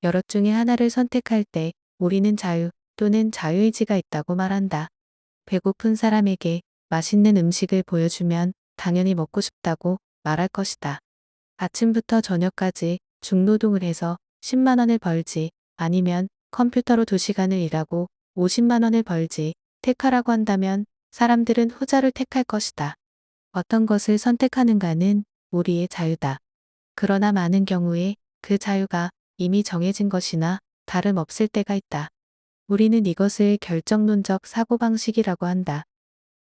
여럿 중에 하나를 선택할 때 우리는 자유 또는 자유의지가 있다고 말한다. 배고픈 사람에게 맛있는 음식을 보여주면 당연히 먹고 싶다고 말할 것이다. 아침부터 저녁까지 중노동을 해서 10만 원을 벌지 아니면 컴퓨터로 2시간을 일하고 50만 원을 벌지 택하라고 한다면 사람들은 후자를 택할 것이다. 어떤 것을 선택하는가는 우리의 자유다. 그러나 많은 경우에 그 자유가 이미 정해진 것이나 다름없을 때가 있다. 우리는 이것을 결정론적 사고방식이라고 한다.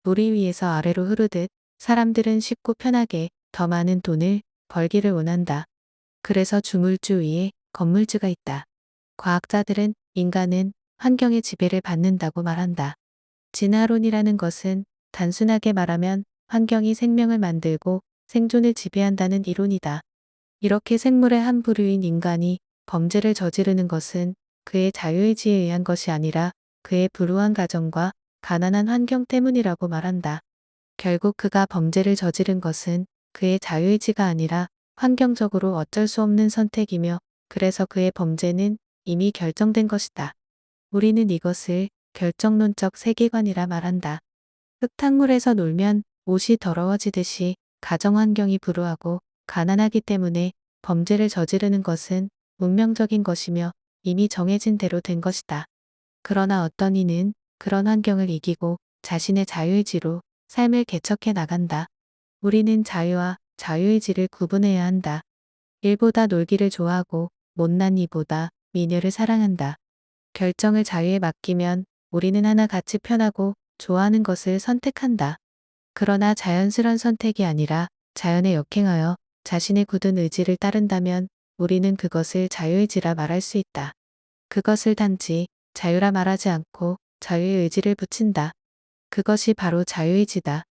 물이 위에서 아래로 흐르듯 사람들은 쉽고 편하게 더 많은 돈을 벌기를 원한다. 그래서 주물주 위에 건물주가 있다. 과학자들은 인간은 환경의 지배를 받는다고 말한다. 진화론이라는 것은 단순하게 말하면 환경이 생명을 만들고 생존을 지배한다는 이론이다. 이렇게 생물의 한 부류인 인간이 범죄를 저지르는 것은 그의 자유의지에 의한 것이 아니라 그의 불우한 가정과 가난한 환경 때문이라고 말한다. 결국 그가 범죄를 저지른 것은 그의 자유의지가 아니라 환경적으로 어쩔 수 없는 선택이며 그래서 그의 범죄는 이미 결정된 것이다. 우리는 이것을 결정론적 세계관이라 말한다. 흙탕물에서 놀면 옷이 더러워지듯이 가정환경이 불우하고 가난하기 때문에 범죄를 저지르는 것은 운명적인 것이며 이미 정해진 대로 된 것이다. 그러나 어떤 이는 그런 환경을 이기고 자신의 자유의지로 삶을 개척해 나간다. 우리는 자유와 자유의지를 구분해야 한다. 일보다 놀기를 좋아하고 못난 이보다 미녀를 사랑한다. 결정을 자유에 맡기면 우리는 하나같이 편하고 좋아하는 것을 선택한다. 그러나 자연스런 선택이 아니라 자연에 역행하여 자신의 굳은 의지를 따른다면 우리는 그것을 자유의지라 말할 수 있다. 그것을 단지 자유라 말하지 않고 자유의 의지를 붙인다. 그것이 바로 자유의지다.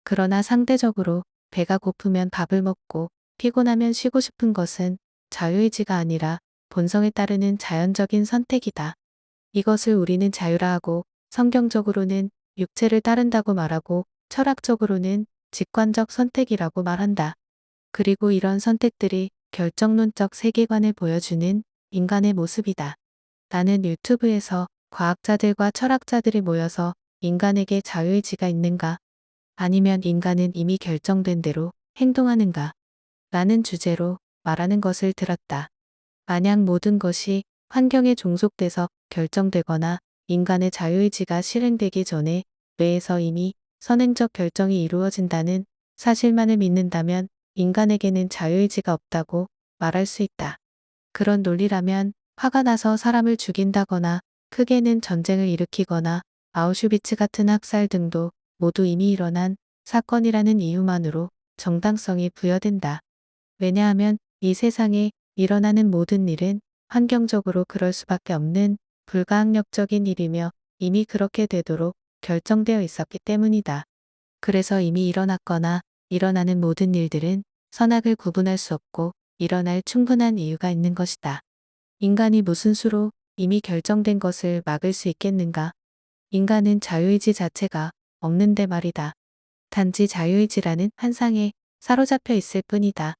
그러나 상대적으로 배가 고프면 밥을 먹고 피곤하면 쉬고 싶은 것은 자유의지가 아니라 본성에 따르는 자연적인 선택이다. 이것을 우리는 자유라 하고 성경적으로는 육체를 따른다고 말하고 철학적으로는 직관적 선택이라고 말한다. 그리고 이런 선택들이 결정론적 세계관을 보여주는 인간의 모습이다. 나는 유튜브에서 과학자들과 철학자들이 모여서 인간에게 자유의지가 있는가? 아니면 인간은 이미 결정된 대로 행동하는가? 라는 주제로 말하는 것을 들었다. 만약 모든 것이 환경에 종속돼서 결정되거나 인간의 자유의지가 실행되기 전에 뇌에서 이미 선행적 결정이 이루어진다는 사실만을 믿는다면 인간에게는 자유의지가 없다고 말할 수 있다. 그런 논리라면 화가 나서 사람을 죽인다거나 크게는 전쟁을 일으키거나 아우슈비츠 같은 학살 등도 모두 이미 일어난 사건이라는 이유만으로 정당성이 부여된다. 왜냐하면 이 세상에 일어나는 모든 일은 환경적으로 그럴 수밖에 없는 불가항력적인 일이며 이미 그렇게 되도록 결정되어 있었기 때문이다. 그래서 이미 일어났거나 일어나는 모든 일들은 선악을 구분할 수 없고 일어날 충분한 이유가 있는 것이다. 인간이 무슨 수로 이미 결정된 것을 막을 수 있겠는가? 인간은 자유의지 자체가 없는데 말이다. 단지 자유의지라는 환상에 사로잡혀 있을 뿐이다.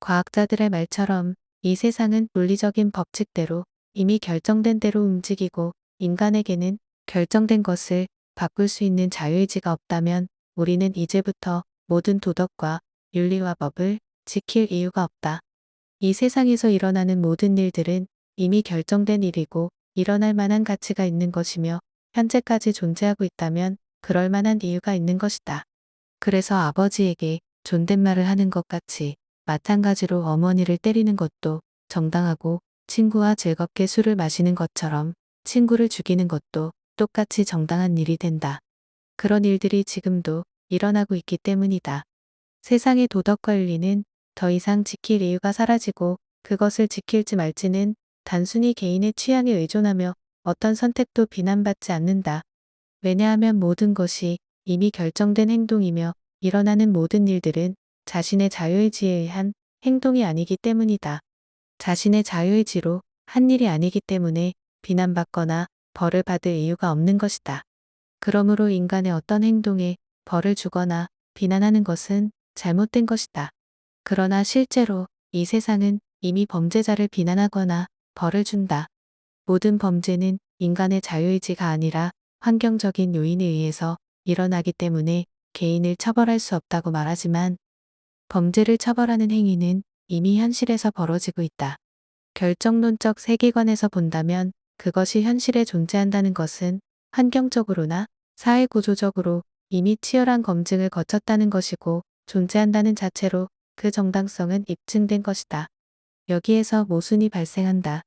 과학자들의 말처럼 이 세상은 물리적인 법칙대로 이미 결정된 대로 움직이고 인간에게는 결정된 것을 바꿀 수 있는 자유의지가 없다면 우리는 이제부터 모든 도덕과 윤리와 법을 지킬 이유가 없다. 이 세상에서 일어나는 모든 일들은 이미 결정된 일이고 일어날 만한 가치가 있는 것이며 현재까지 존재하고 있다면 그럴 만한 이유가 있는 것이다. 그래서 아버지에게 존댓말을 하는 것 같이 마찬가지로 어머니를 때리는 것도 정당하고 친구와 즐겁게 술을 마시는 것처럼 친구를 죽이는 것도 똑같이 정당한 일이 된다. 그런 일들이 지금도 일어나고 있기 때문이다. 세상의 도덕과 윤리는 더 이상 지킬 이유가 사라지고 그것을 지킬지 말지는 단순히 개인의 취향에 의존하며 어떤 선택도 비난받지 않는다. 왜냐하면 모든 것이 이미 결정된 행동이며 일어나는 모든 일들은 자신의 자유의지에 의한 행동이 아니기 때문이다. 자신의 자유의지로 한 일이 아니기 때문에 비난받거나 벌을 받을 이유가 없는 것이다. 그러므로 인간의 어떤 행동에 벌을 주거나 비난하는 것은 잘못된 것이다. 그러나 실제로 이 세상은 이미 범죄자를 비난하거나 벌을 준다. 모든 범죄는 인간의 자유의지가 아니라 환경적인 요인에 의해서 일어나기 때문에 개인을 처벌할 수 없다고 말하지만 범죄를 처벌하는 행위는 이미 현실에서 벌어지고 있다. 결정론적 세계관에서 본다면 그것이 현실에 존재한다는 것은 환경적으로나 사회구조적으로 이미 치열한 검증을 거쳤다는 것이고 존재한다는 자체로 그 정당성은 입증된 것이다. 여기에서 모순이 발생한다.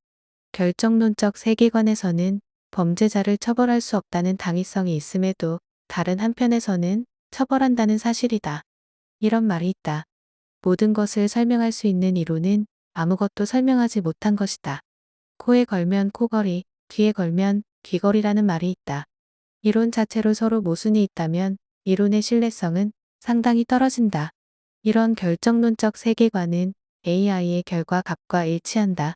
결정론적 세계관에서는 범죄자를 처벌할 수 없다는 당위성이 있음에도 다른 한편에서는 처벌한다는 사실이다. 이런 말이 있다. 모든 것을 설명할 수 있는 이론은 아무것도 설명하지 못한 것이다. 코에 걸면 코걸이, 귀에 걸면 귀걸이라는 말이 있다. 이론 자체로 서로 모순이 있다면 이론의 신뢰성은 상당히 떨어진다. 이런 결정론적 세계관은 AI의 결과 값과 일치한다.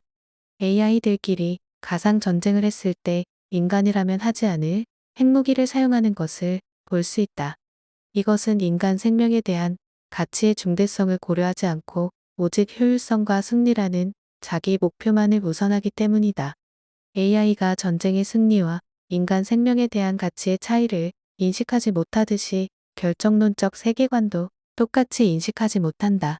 AI들끼리 가상 전쟁을 했을 때 인간이라면 하지 않을 핵무기를 사용하는 것을 볼 수 있다. 이것은 인간 생명에 대한 가치의 중대성을 고려하지 않고 오직 효율성과 승리라는 자기 목표만을 우선하기 때문이다. AI가 전쟁의 승리와 인간 생명에 대한 가치의 차이를 인식하지 못하듯이 결정론적 세계관도 똑같이 인식하지 못한다.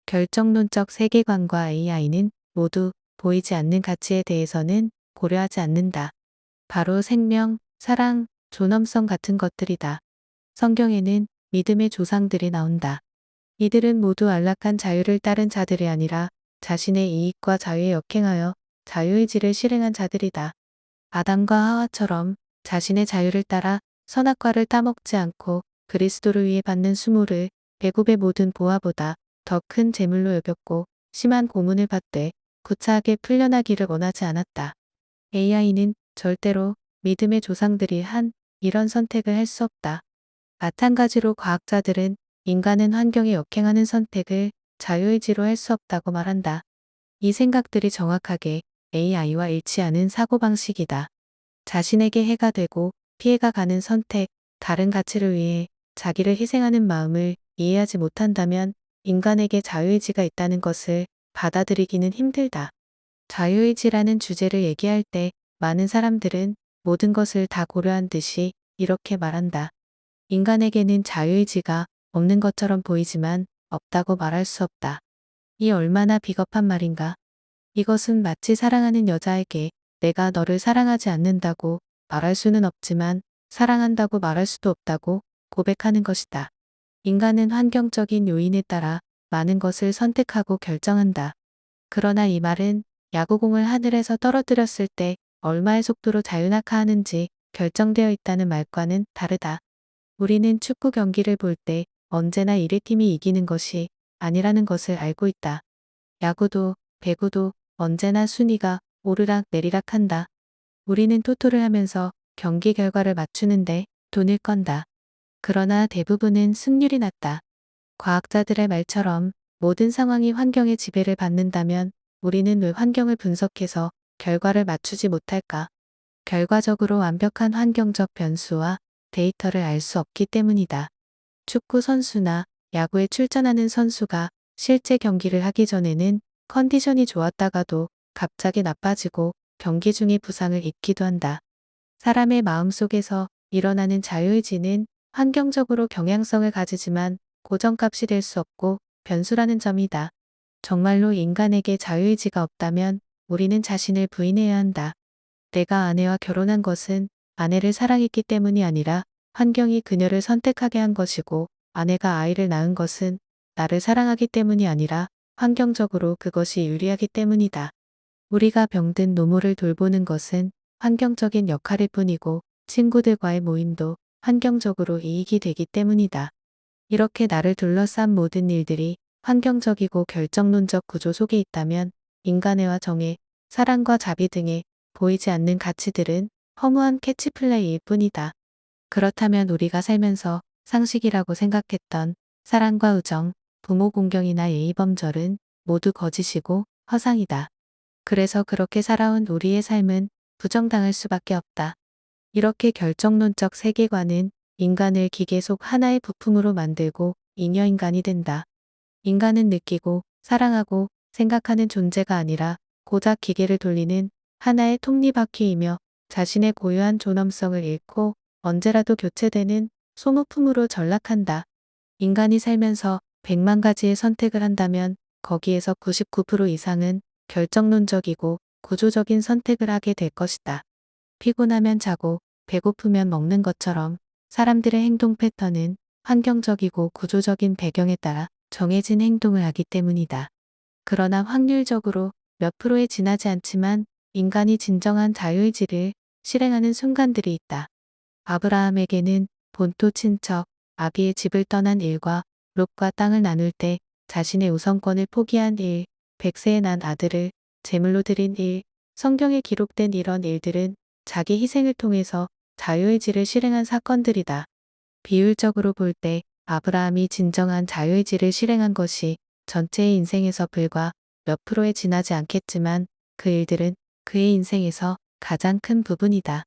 결정론적 세계관과 AI는 모두 보이지 않는 가치에 대해서는 고려하지 않는다. 바로 생명, 사랑, 존엄성 같은 것들이다. 성경에는 믿음의 조상들이 나온다. 이들은 모두 안락한 자유를 따른 자들이 아니라 자신의 이익과 자유에 역행하여 자유의지를 실행한 자들이다. 아담과 하와처럼 자신의 자유를 따라 선악과를 따먹지 않고 그리스도를 위해 받는 수모를 배굽의 모든 보화보다 더 큰 재물로 여겼고 심한 고문을 받되 구차하게 풀려나기를 원하지 않았다. AI는 절대로 믿음의 조상들이 한 이런 선택을 할 수 없다. 마찬가지로 과학자들은 인간은 환경에 역행하는 선택을 자유의지로 할 수 없다고 말한다. 이 생각들이 정확하게 AI와 일치하는 사고방식이다. 자신에게 해가 되고 피해가 가는 선택, 다른 가치를 위해 자기를 희생하는 마음을 이해하지 못한다면 인간에게 자유의지가 있다는 것을 받아들이기는 힘들다. 자유의지라는 주제를 얘기할 때 많은 사람들은 모든 것을 다 고려한 듯이 이렇게 말한다. 인간에게는 자유의지가 없는 것처럼 보이지만 없다고 말할 수 없다. 이 얼마나 비겁한 말인가. 이것은 마치 사랑하는 여자에게 내가 너를 사랑하지 않는다고 말할 수는 없지만 사랑한다고 말할 수도 없다고 고백하는 것이다. 인간은 환경적인 요인에 따라 많은 것을 선택하고 결정한다. 그러나 이 말은 야구공을 하늘에서 떨어뜨렸을 때 얼마의 속도로 자유낙하하는지 결정되어 있다는 말과는 다르다. 우리는 축구 경기를 볼 때 언제나 1위 팀이 이기는 것이 아니라는 것을 알고 있다. 야구도 배구도 언제나 순위가 오르락 내리락 한다. 우리는 토토를 하면서 경기 결과를 맞추는데 돈을 건다. 그러나 대부분은 승률이 낮다. 과학자들의 말처럼 모든 상황이 환경의 지배를 받는다면 우리는 왜 환경을 분석해서 결과를 맞추지 못할까? 결과적으로 완벽한 환경적 변수와 데이터를 알 수 없기 때문이다. 축구 선수나 야구에 출전하는 선수가 실제 경기를 하기 전에는 컨디션이 좋았다가도 갑자기 나빠지고 경기 중에 부상을 입기도 한다. 사람의 마음속에서 일어나는 자유의지는 환경적으로 경향성을 가지지만 고정값이 될 수 없고 변수라는 점이다. 정말로 인간에게 자유의지가 없다면 우리는 자신을 부인해야 한다. 내가 아내와 결혼한 것은 아내를 사랑했기 때문이 아니라 환경이 그녀를 선택하게 한 것이고 아내가 아이를 낳은 것은 나를 사랑하기 때문이 아니라 환경적으로 그것이 유리하기 때문이다. 우리가 병든 노모를 돌보는 것은 환경적인 역할일 뿐이고 친구들과의 모임도 환경적으로 이익이 되기 때문이다. 이렇게 나를 둘러싼 모든 일들이 환경적이고 결정론적 구조 속에 있다면 인간애와 정의, 사랑과 자비 등의 보이지 않는 가치들은 허무한 캐치플레이일 뿐이다. 그렇다면 우리가 살면서 상식이라고 생각했던 사랑과 우정, 부모 공경이나 예의범절은 모두 거짓이고 허상이다. 그래서 그렇게 살아온 우리의 삶은 부정당할 수밖에 없다. 이렇게 결정론적 세계관은 인간을 기계 속 하나의 부품으로 만들고 잉여인간이 된다. 인간은 느끼고 사랑하고 생각하는 존재가 아니라 고작 기계를 돌리는 하나의 톱니바퀴이며 자신의 고유한 존엄성을 잃고 언제라도 교체되는 소모품으로 전락한다. 인간이 살면서 100만 가지의 선택을 한다면 거기에서 99% 이상은 결정론적이고 구조적인 선택을 하게 될 것이다. 피곤하면 자고 배고프면 먹는 것처럼 사람들의 행동 패턴은 환경적이고 구조적인 배경에 따라 정해진 행동을 하기 때문이다. 그러나 확률적으로 몇 프로에 지나지 않지만 인간이 진정한 자유의지를 실행하는 순간들이 있다. 아브라함에게는 본토 친척 아비의 집을 떠난 일과 롯과 땅을 나눌 때 자신의 우선권을 포기한 일, 100세에 난 아들을 제물로 드린 일, 성경에 기록된 이런 일들은 자기 희생을 통해서 자유의지를 실행한 사건들이다. 비율적으로 볼 때 아브라함이 진정한 자유의지를 실행한 것이 전체의 인생에서 불과 몇 프로에 지나지 않겠지만 그 일들은 그의 인생에서 가장 큰 부분이다.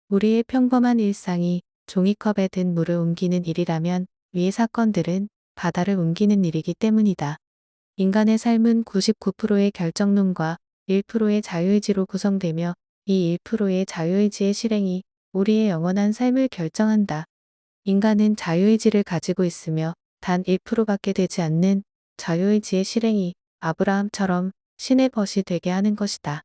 우리의 평범한 일상이 종이컵에 든 물을 옮기는 일이라면 위의 사건들은 바다를 옮기는 일이기 때문이다. 인간의 삶은 99%의 결정론과 1%의 자유의지로 구성되며 이 1%의 자유의지의 실행이 우리의 영원한 삶을 결정한다. 인간은 자유의지를 가지고 있으며 단 1%밖에 되지 않는 자유의지의 실행이 아브라함처럼 신의 벗이 되게 하는 것이다.